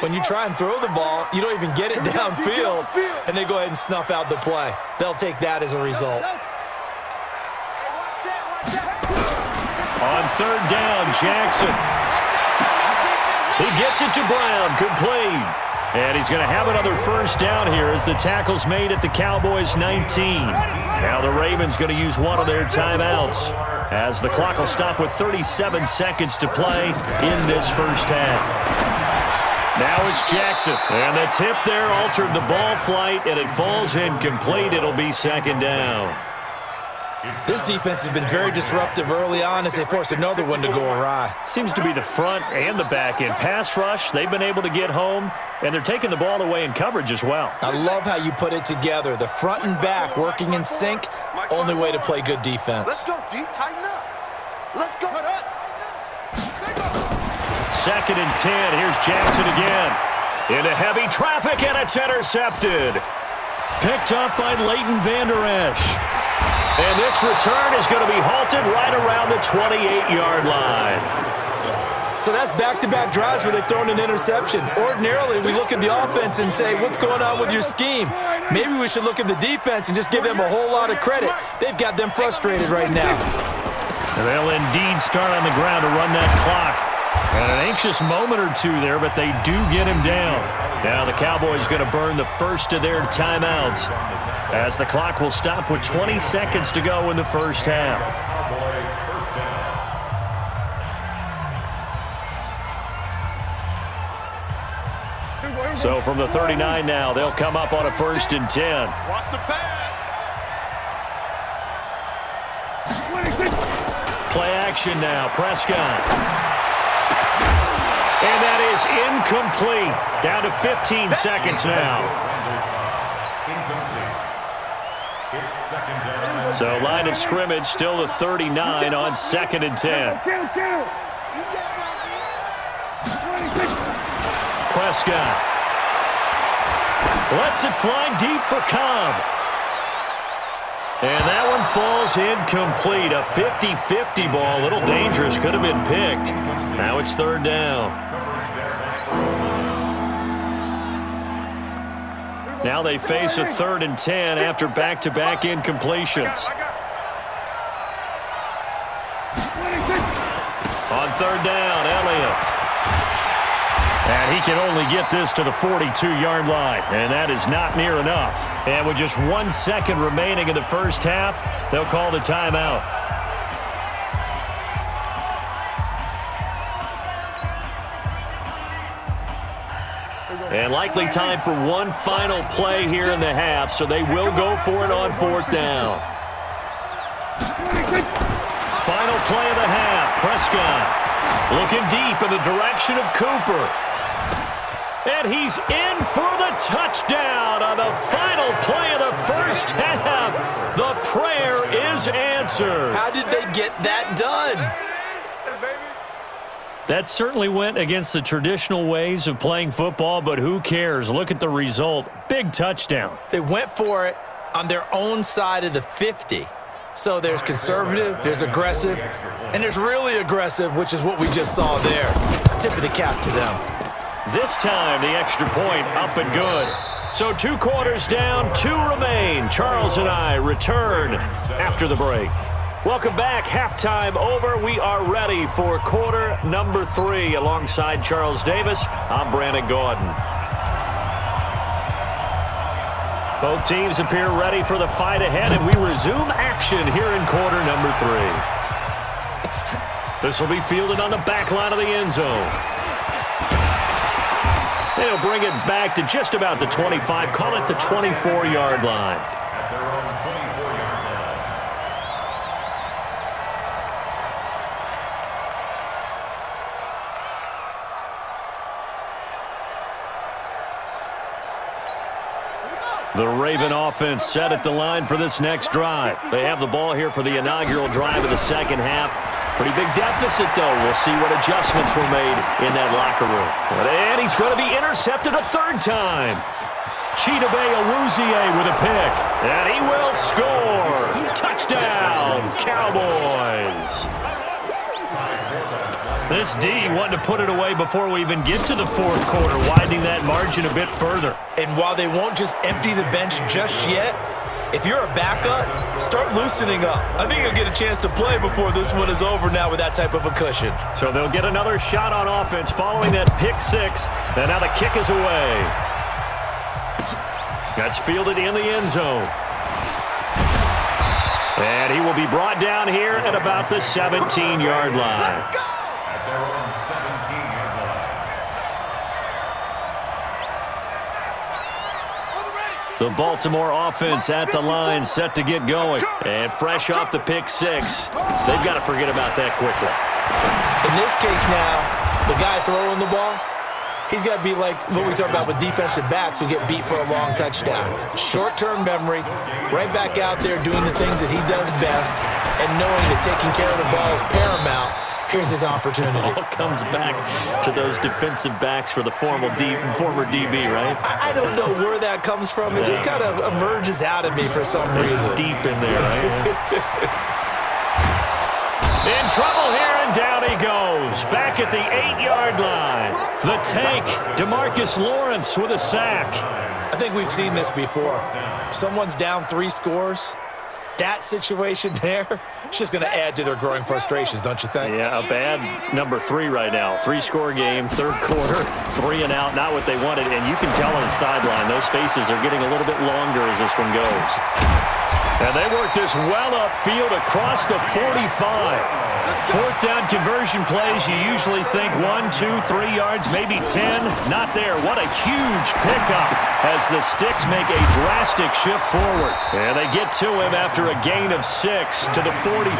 When you try and throw the ball, you don't even get it downfield, and they go ahead and snuff out the play. They'll take that as a result. On third down, Jackson. He gets it to Brown, complete. And he's going to have another first down here as the tackle's made at the Cowboys' 19. Now the Ravens going to use one of their timeouts as the clock will stop with 37 seconds to play in this first half. Now it's Jackson. And the tip there altered the ball flight, and it falls incomplete. It'll be second down. This defense has been very disruptive early on as they force another one to go awry. Seems to be the front and the back end. Pass rush, they've been able to get home, and they're taking the ball away in coverage as well. I love how you put it together. The front and back working in sync, only way to play good defense. Let's go, D. Tighten up. Let's go. Second and 10. Here's Jackson again. Into heavy traffic, and it's intercepted. Picked up by Leighton Vander Esch. And this return is going to be halted right around the 28-yard line. So that's back-to-back drives where they've thrown an interception. Ordinarily, we look at the offense and say, what's going on with your scheme? Maybe we should look at the defense and just give them a whole lot of credit. They've got them frustrated right now. And they'll indeed start on the ground to run that clock. And an anxious moment or two there, but they do get him down. Now the Cowboys going to burn the first of their timeouts as the clock will stop with 20 seconds to go in the first half. So from the 39 now, they'll come up on a 1st and 10. Watch the pass. Play action now, Prescott. And that is incomplete. Down to 15 seconds now. So line of scrimmage still the 39 on 2nd and 10. Prescott lets it fly deep for Cobb. And that one falls incomplete. A 50-50 ball. A little dangerous. Could have been picked. Now it's 3rd down. Now they face a 3rd and 10 after back-to-back incompletions. On 3rd down, Elliott. And he can only get this to the 42-yard line, and that is not near enough. And with just 1 second remaining in the first half, they'll call the timeout. And likely time for one final play here in the half, so they will go for it on 4th down. Final play of the half, Prescott looking deep in the direction of Cooper. And he's in for the touchdown on the final play of the first half. The prayer is answered. How did they get that done? That certainly went against the traditional ways of playing football, but who cares? Look at the result. Big touchdown. They went for it on their own side of the 50. So there's conservative, there's aggressive, and there's really aggressive, which is what we just saw there. Tip of the cap to them. This time, the extra point up and good. So 2 quarters down, 2 remain. Charles and I return after the break. Welcome back. Halftime over. We are ready for quarter number 3. Alongside Charles Davis, I'm Brandon Gordon. Both teams appear ready for the fight ahead, and we resume action here in quarter number 3. This will be fielded on the back line of the end zone. They'll bring it back to just about the 25, call it the 24-yard line. The Raven offense set at the line for this next drive. They have the ball here for the inaugural drive of the second half. Pretty big deficit, though. We'll see what adjustments were made in that locker room. And he's going to be intercepted a 3rd time. Chidobe Awuzie with a pick. And he will score. Touchdown, Cowboys. This D wanting to put it away before we even get to the fourth quarter, widening that margin a bit further. And while they won't just empty the bench just yet, if you're a backup, start loosening up. I think you'll get a chance to play before this one is over now with that type of a cushion. So they'll get another shot on offense following that pick six. And now the kick is away. That's fielded in the end zone. And he will be brought down here at about the 17-yard line. The Baltimore offense at the line, set to get going. And fresh off the pick six, they've got to forget about that quickly. In this case now, the guy throwing the ball, he's got to be like what we talk about with defensive backs who get beat for a long touchdown. Short-term memory, right back out there doing the things that he does best, and knowing that taking care of the ball is paramount. Here's his opportunity. All comes back to those defensive backs for the former DB, right? I don't know where that comes from. It just kind of emerges out of me for some reason. It's deep in there, right? In trouble here, and down he goes. Back at the 8-yard line. The tank, DeMarcus Lawrence with a sack. I think we've seen this before. If someone's down 3 scores, that situation there, it's just going to add to their growing frustrations, don't you think? Yeah, a bad number 3 right now. 3-score game, third quarter, 3 and out, not what they wanted. And you can tell on the sideline, those faces are getting a little bit longer as this one goes. And they work this well upfield across the 45. Fourth down conversion plays, you usually think 1, 2, 3 yards, maybe 10. Not there. What a huge pickup as the Sticks make a drastic shift forward. And they get to him after a gain of 6 to the 46.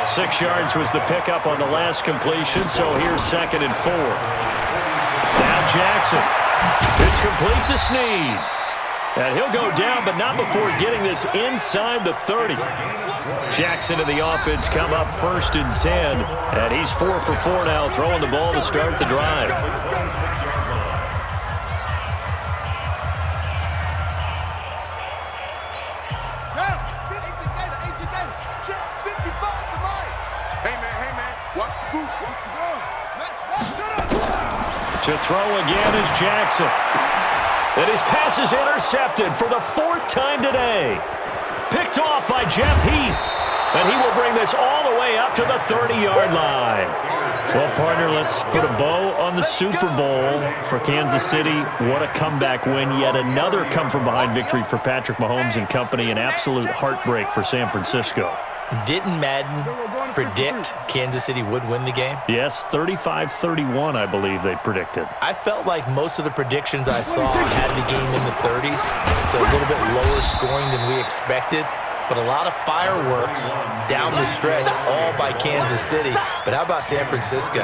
6 yards was the pickup on the last completion, so here's 2nd and 4. Now Jackson. It's complete to Snead. And he'll go down, but not before getting this inside the 30. Jackson and the offense come up 1st and 10. And he's 4 for 4 now, throwing the ball to start the drive. To throw again is Jackson. And his pass is intercepted for the 4th time today. Picked off by Jeff Heath. And he will bring this all the way up to the 30-yard line. Well, partner, let's put a bow on the Super Bowl for Kansas City. What a comeback win. Yet another come-from-behind victory for Patrick Mahomes and company. An absolute heartbreak for San Francisco. Didn't Madden predict Kansas City would win the game? Yes, 35-31, I believe they predicted. I felt like most of the predictions I saw had the game in the 30s, so a little bit lower scoring than we expected. But a lot of fireworks down the stretch, all by Kansas City. But how about San Francisco?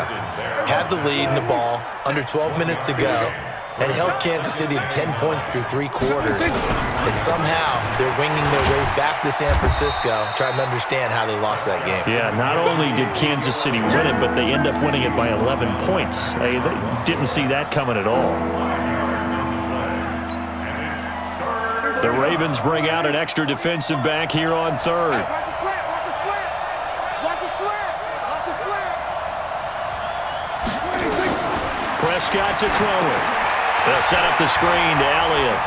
Had the lead in the ball, under 12 minutes to go, and held Kansas City to 10 points through 3 quarters. And somehow they're winging their way back to San Francisco, trying to understand how they lost that game. Yeah, not only did Kansas City win it, but they end up winning it by 11 points. They didn't see that coming at all. The Ravens bring out an extra defensive back here on 3rd. Prescott to throw it. They'll set up the screen to Elliott.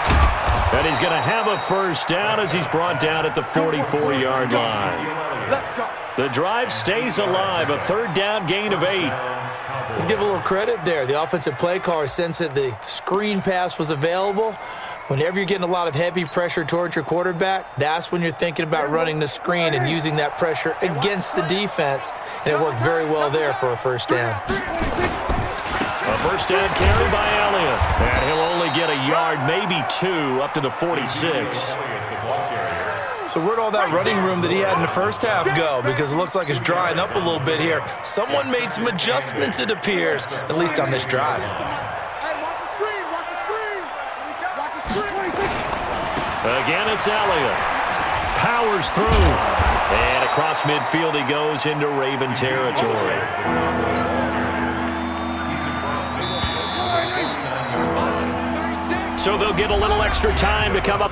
And he's going to have a first down as he's brought down at the 44-yard line. The drive stays alive, a 3rd down gain of 8. Let's give a little credit there. The offensive play caller sensed that the screen pass was available. Whenever you're getting a lot of heavy pressure towards your quarterback, that's when you're thinking about running the screen and using that pressure against the defense. And it worked very well there for a first down. A first down carry by Elliott. And he'll only get a yard, maybe 2, up to the 46. So where'd all that running room that he had in the first half go? Because it looks like it's drying up a little bit here. Someone made some adjustments, it appears, at least on this drive. Again, it's Elliott. Powers through. And across midfield he goes into Raven territory. So they'll get a little extra time to come up.